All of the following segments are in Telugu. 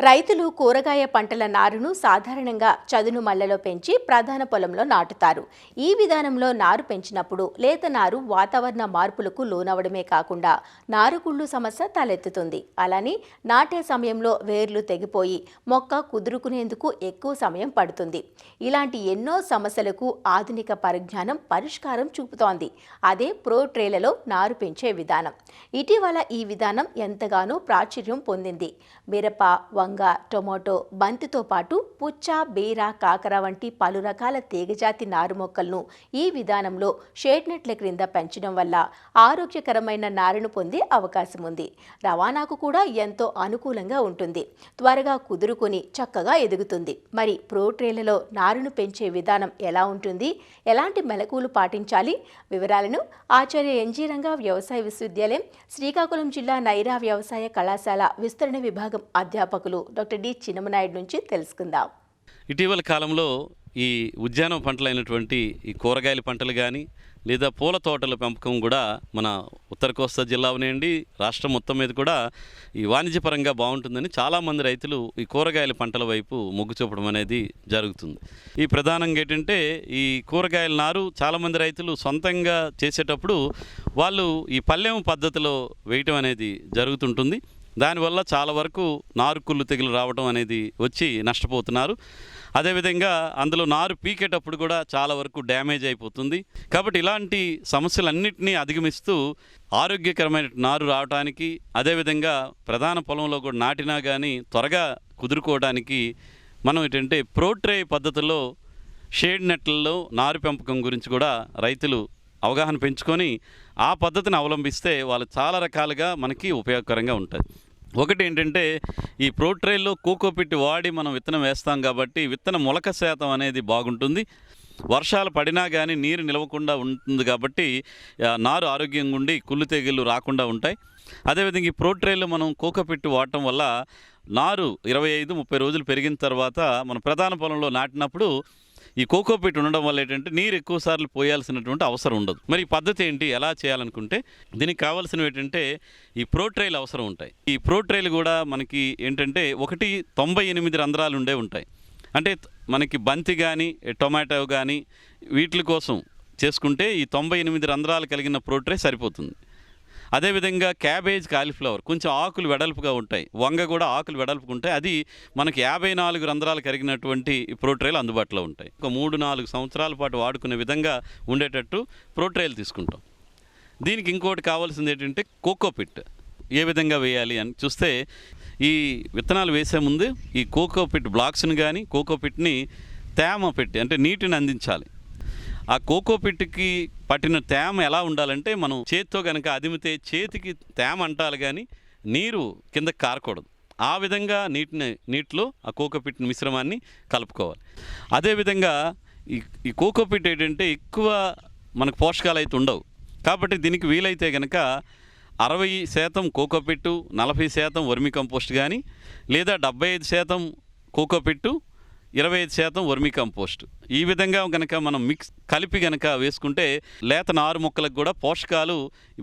రైతులు కూరగాయ పంటల నారును సాధారణంగా చదును మళ్లలో పెంచి ప్రధాన పొలంలో నాటుతారు. ఈ విధానంలో నారు పెంచినప్పుడు లేత నారు వాతావరణ మార్పులకు లోనవడమే కాకుండా నారుకుళ్ళు సమస్య తలెత్తుతుంది. అలానే నాటే సమయంలో వేర్లు తెగిపోయి మొక్క కుదురుకునేందుకు ఎక్కువ సమయం పడుతుంది. ఇలాంటి ఎన్నో సమస్యలకు ఆధునిక పరిజ్ఞానం పరిష్కారం చూపుతోంది. అదే ప్రో ట్రేలలో నారు పెంచే విధానం. ఇటీవల ఈ విధానం ఎంతగానో ప్రాచుర్యం పొందింది. మిరప, వంగ, టొమాటో, బంతితో పాటు పుచ్చ, బీర, కాకర వంటి పలు రకాల తీగజాతి నారు మొక్కలను ఈ విధానంలో షేడ్ నెట్ల క్రింద పెంచడం వల్ల ఆరోగ్యకరమైన నారును పొందే అవకాశం ఉంది. రవాణాకు కూడా ఎంతో అనుకూలంగా ఉంటుంది. త్వరగా కుదురుకొని చక్కగా ఎదుగుతుంది. మరి ప్రో ట్రేలలో నారును పెంచే విధానం ఎలా ఉంటుంది? ఎలాంటి మెలకువలు పాటించాలి? వివరాలను ఆచార్య ఎన్జీ రంగా వ్యవసాయ విశ్వవిద్యాలయం, శ్రీకాకుళం జిల్లా నైరా వ్యవసాయ కళాశాల విస్తరణ విభాగం అధ్యాపకులు డాక్టర్ డి చిన్నమనాయుడు నుంచి తెలుసుకుందాం. ఇటీవల కాలంలో ఈ ఉద్యాన పంటలైనటువంటి ఈ కూరగాయల పంటలు కానీ లేదా పూల తోటల పెంపకం కూడా మన ఉత్తర కోస్తా జిల్లా అవనండి, రాష్ట్రం మొత్తం మీద కూడా ఈ వాణిజ్యపరంగా బాగుంటుందని చాలామంది రైతులు ఈ కూరగాయల పంటల వైపు మొగ్గు చూపడం అనేది జరుగుతుంది. ఈ ప్రధానంగా ఏంటంటే ఈ కూరగాయల నారు చాలామంది రైతులు సొంతంగా చేసేటప్పుడు వాళ్ళు ఈ పల్లెం పద్ధతిలో వేయటం అనేది జరుగుతుంటుంది. దానివల్ల చాలా వరకు నారు కుళ్ళు తెగులు రావడం అనేది వచ్చి నష్టపోతున్నారు. అదేవిధంగా అందులో నారు పీకేటప్పుడు కూడా చాలా వరకు డ్యామేజ్ అయిపోతుంది. కాబట్టి ఇలాంటి సమస్యలన్నింటినీ అధిగమిస్తూ ఆరోగ్యకరమైన నారు రావడానికి, అదేవిధంగా ప్రధాన పొలంలో కూడా నాటినా కానీ త్వరగా కుదురుకోవడానికి మనం ఏంటంటే ప్రోట్రే పద్ధతిలో షేడ్ నెట్లలో నారు పెంపకం గురించి కూడా రైతులు అవగాహన పెంచుకొని ఆ పద్ధతిని అవలంబిస్తే వాళ్ళు చాలా రకాలుగా మనకి ఉపయోగకరంగా ఉంటుంది. ఒకటి ఏంటంటే ఈ ప్రోట్రేల్లో కోకోపిట్ వాడి మనం విత్తనం వేస్తాం కాబట్టి విత్తన మొలక శాతం అనేది బాగుంటుంది. వర్షాలు పడినా కానీ నీరు నిలవకుండా ఉంటుంది కాబట్టి నారు ఆరోగ్యంగా ఉండి కుళ్ళు తెగుళ్ళు రాకుండా ఉంటాయి. అదేవిధంగా ఈ ప్రోట్రేల్లో మనం కోకోపిట్ వాడటం వల్ల నారు 25-30 రోజులు పెరిగిన తర్వాత మన ప్రధాన పొలంలో నాటినప్పుడు ఈ కోకోపిట్ ఉండడం వల్ల ఏంటంటే నీరు ఎక్కువ సార్లు పోయాల్సినటువంటి అవసరం ఉండదు. మరి ఈ పద్ధతి ఏంటి, ఎలా చేయాలనుకుంటే దీనికి కావాల్సినవి ఏంటంటే ఈ ప్రోట్రేలు అవసరం ఉంటాయి. ఈ ప్రోట్రేలు కూడా మనకి ఏంటంటే 98 రంధ్రాలు ఉంటాయి. అంటే మనకి బంతి కానీ టొమాటో కానీ వీటి కోసం చేసుకుంటే ఈ 98 రంధ్రాలు కలిగిన ప్రోట్రే సరిపోతుంది. అదేవిధంగా క్యాబేజ్, కాలీఫ్లవర్ కొంచెం ఆకులు వెడల్పుగా ఉంటాయి. వంగ కూడా ఆకులు వెడల్పుగా ఉంటాయి. అది మనకి 54 రంధ్రాలు కలిగినటువంటి ప్రోట్రేలు అందుబాటులో ఉంటాయి. ఒక 3-4 సంవత్సరాల పాటు వాడుకునే విధంగా ఉండేటట్టు ప్రోట్రేలు తీసుకుంటాం. దీనికి ఇంకోటి కావాల్సింది ఏంటంటే కోకోపిట్ ఏ విధంగా వేయాలి అని చూస్తే ఈ విత్తనాలు వేసే ముందు ఈ కోకోపిట్ బ్లాక్స్ని కానీ కోకోపిట్ని తేమ పెట్టి అంటే నీటిని అందించాలి. ఆ కోకోపిట్కి పట్టిన తేమ ఎలా ఉండాలంటే మనం చేతితో కనుక అదిమితే చేతికి తేమ అంటాలి కానీ నీరు కిందకి కారకూడదు. ఆ విధంగా నీటిలో ఆ కోకోపిట్ మిశ్రమాన్ని కలుపుకోవాలి. అదేవిధంగా ఈ కోకోపిట్ ఏంటంటే ఎక్కువ మనకు పోషకాలు అయితే ఉండవు. కాబట్టి దీనికి వీలైతే కనుక 60% కోకోపిట్టు, 40% వర్మి కంపోస్ట్ కానీ లేదా 75% కోకోపిట్టు, 25% వర్మీ కంపోస్ట్ ఈ విధంగా కనుక మనం కలిపి కనుక వేసుకుంటే లేత నారు మొక్కలకు కూడా పోషకాలు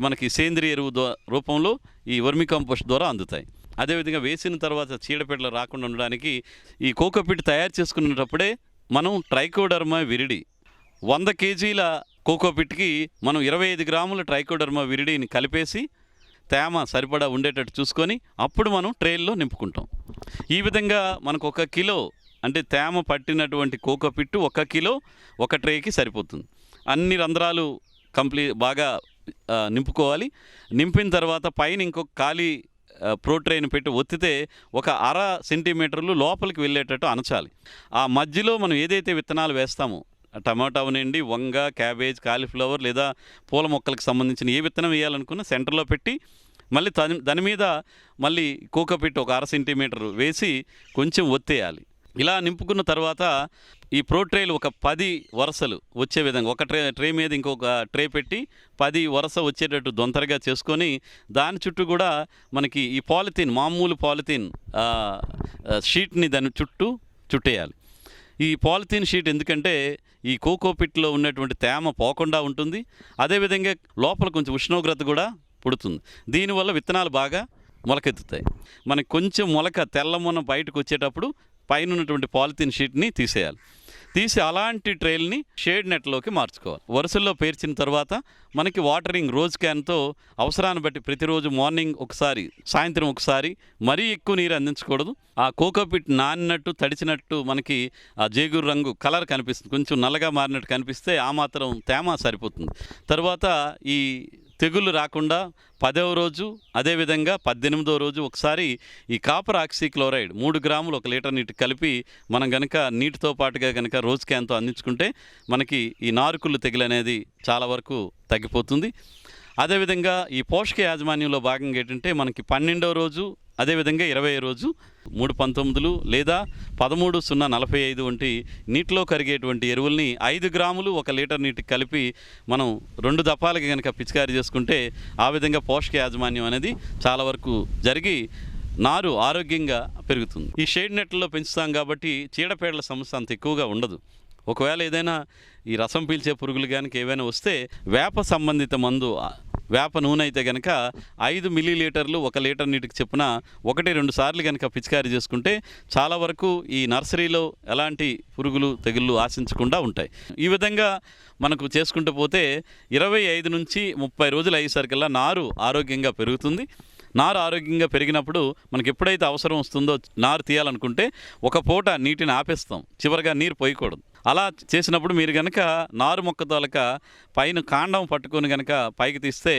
మనకి సేంద్రియ ఎరువు రూపంలో ఈ వర్మీ కంపోస్ట్ ద్వారా అందుతాయి. అదేవిధంగా వేసిన తర్వాత చీడపీడలు రాకుండా ఉండడానికి ఈ కోకోపిట్ తయారు చేసుకునేటప్పుడే మనం ట్రైకోడర్మా విరిడి 100 కేజీల కోకోపిట్కి మనం 25 గ్రాముల ట్రైకోడర్మా విరిడిని కలిపేసి తేమ సరిపడా ఉండేటట్టు చూసుకొని అప్పుడు మనం ట్రేల్లో నింపుకుంటాం. ఈ విధంగా మనకు 1 కిలో అంటే తేమ పట్టినటువంటి కోకోపిట్టు 1 కిలో 1 ట్రేకి సరిపోతుంది. అన్ని రంధ్రాలు బాగా నింపుకోవాలి. నింపిన తర్వాత పైన ఇంకొక ఖాళీ ప్రోట్రేని పెట్టి ఒత్తితే 1/2 సెంటీమీటర్లు లోపలికి వెళ్ళేటట్టు అనచాలి. ఆ మధ్యలో మనం ఏదైతే విత్తనాలు వేస్తామో టమాటా అవనండి, వంగ, క్యాబేజ్, కాలీఫ్లవర్ లేదా పూల మొక్కలకు సంబంధించిన ఏ విత్తనం వేయాలనుకున్నా సెంటర్లో పెట్టి మళ్ళీ దాని మీద మళ్ళీ కోకోపిట్ 1/2 సెంటీమీటర్ వేసి కొంచెం ఒత్తేయాలి. ఇలా నింపుకున్న తర్వాత ఈ ప్రోట్రేలు ఒక 10 వరుసలు వచ్చే విధంగా ఒక ట్రే మీద ఇంకొక ట్రే పెట్టి 10 వరుస వచ్చేటట్టు దొంతరగా చేసుకొని దాని చుట్టూ కూడా మనకి ఈ మామూలు పాలిథీన్ షీట్ని దాని చుట్టేయాలి. ఈ పాలిథీన్ షీట్ ఎందుకంటే ఈ కోకోపిట్లో ఉన్నటువంటి తేమ పోకుండా ఉంటుంది. అదేవిధంగా లోపల కొంచెం ఉష్ణోగ్రత కూడా పుడుతుంది. దీనివల్ల విత్తనాలు బాగా మొలకెత్తుతాయి. మనకి కొంచెం మొలక తెల్లమొన బయటకు వచ్చేటప్పుడు పైన ఉన్నటువంటి పాలిథిన్ షీట్ని తీసేయాలి. తీసి అలాంటి ట్రేల్ని షేడ్ నెట్లోకి మార్చుకోవాలి. వరుసల్లో పేర్చిన తర్వాత మనకి వాటరింగ్ రోజ్ క్యాన్తో అవసరాన్ని బట్టి ప్రతిరోజు మార్నింగ్ ఒకసారి, సాయంత్రం ఒకసారి, మరీ ఎక్కువ నీరు అందించకూడదు. ఆ కోకోపిట్ నానినట్టు తడిచినట్టు మనకి ఆ జేగురు రంగు కలర్ కనిపిస్తుంది, కొంచెం నల్లగా మారినట్టు కనిపిస్తే ఆ మాత్రం తేమ సరిపోతుంది. తర్వాత ఈ తెగుళ్ళు రాకుండా 10వ రోజు, అదేవిధంగా 18వ రోజు ఒకసారి ఈ కాపర్ ఆక్సీక్లోరైడ్ 3 గ్రాములు 1 లీటర్ నీటికి కలిపి మనం కనుక నీటితో పాటుగా కనుక రోజ్ క్యాన్తో అందించుకుంటే మనకి ఈ నారుకుళ్ళు తెగులు అనేది చాలా వరకు తగ్గిపోతుంది. అదేవిధంగా ఈ పోషక యాజమాన్యంలో భాగంగా ఏంటంటే మనకి 12వ రోజు, అదేవిధంగా 20వ రోజు 319 లేదా 13,045 వంటి నీటిలో కరిగేటువంటి ఎరువుల్ని 5 గ్రాములు 1 లీటర్ నీటికి కలిపి మనం 2 దఫాలకి కనుక పిచికారీ చేసుకుంటే ఆ విధంగా పోషక యాజమాన్యం అనేది చాలా వరకు జరిగి నారు ఆరోగ్యంగా పెరుగుతుంది. ఈ షేడ్ నెట్లలో పెంచుతాం కాబట్టి చీడపీడల సమస్య అంత ఎక్కువగా ఉండదు. ఒకవేళ ఏదైనా ఈ రసం పీల్చే పురుగులు కనుక ఏవైనా వస్తే వేప సంబంధిత మందు, వేప నూనె అయితే కనుక 5 మిల్లీలీటర్లు 1 లీటర్ నీటికి చొప్పున 1-2 సార్లు కనుక పిచికారీ చేసుకుంటే చాలా వరకు ఈ నర్సరీలో ఎలాంటి పురుగులు తెగుళ్ళు ఆశించకుండా ఉంటాయి. ఈ విధంగా మనకు చేసుకుంటూ పోతే 25 నుంచి 30 రోజులు అయ్యేసరికల్లా నారు ఆరోగ్యంగా పెరుగుతుంది. నారు ఆరోగ్యంగా పెరిగినప్పుడు మనకి ఎప్పుడైతే అవసరం వస్తుందో నారు తీయాలనుకుంటే ఒక పూట నీటిని ఆపేస్తాం, చివరిగా నీరు పోయకూడదు. అలా చేసినప్పుడు మీరు కనుక నారు మొక్క తోలక పైన కాండం పట్టుకొని కనుక పైకి తీస్తే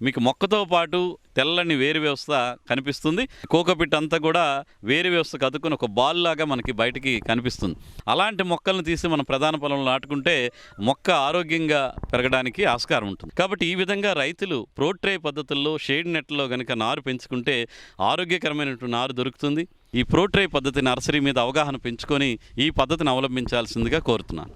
మీకు మొక్కతో పాటు తెల్లని వేరు వ్యవస్థ కనిపిస్తుంది. కోకోపిట్ అంతా కూడా వేరు వ్యవస్థకు అతుక్కుని ఒక బాల్ లాగా మనకి బయటికి కనిపిస్తుంది. అలాంటి మొక్కలను తీసి మనం ప్రధాన పొలంలో నాటుకుంటే మొక్క ఆరోగ్యంగా పెరగడానికి ఆస్కారం ఉంటుంది. కాబట్టి ఈ విధంగా రైతులు ప్రోట్రే పద్ధతుల్లో షేడ్ నెట్లో కనుక నారు పెంచుకుంటే ఆరోగ్యకరమైనటువంటి నారు దొరుకుతుంది. ఈ ప్రోట్రే పద్ధతి నర్సరీ మీద అవగాహన పెంచుకొని ఈ పద్ధతిని అవలంబించాల్సిందిగా కోరుతున్నాను.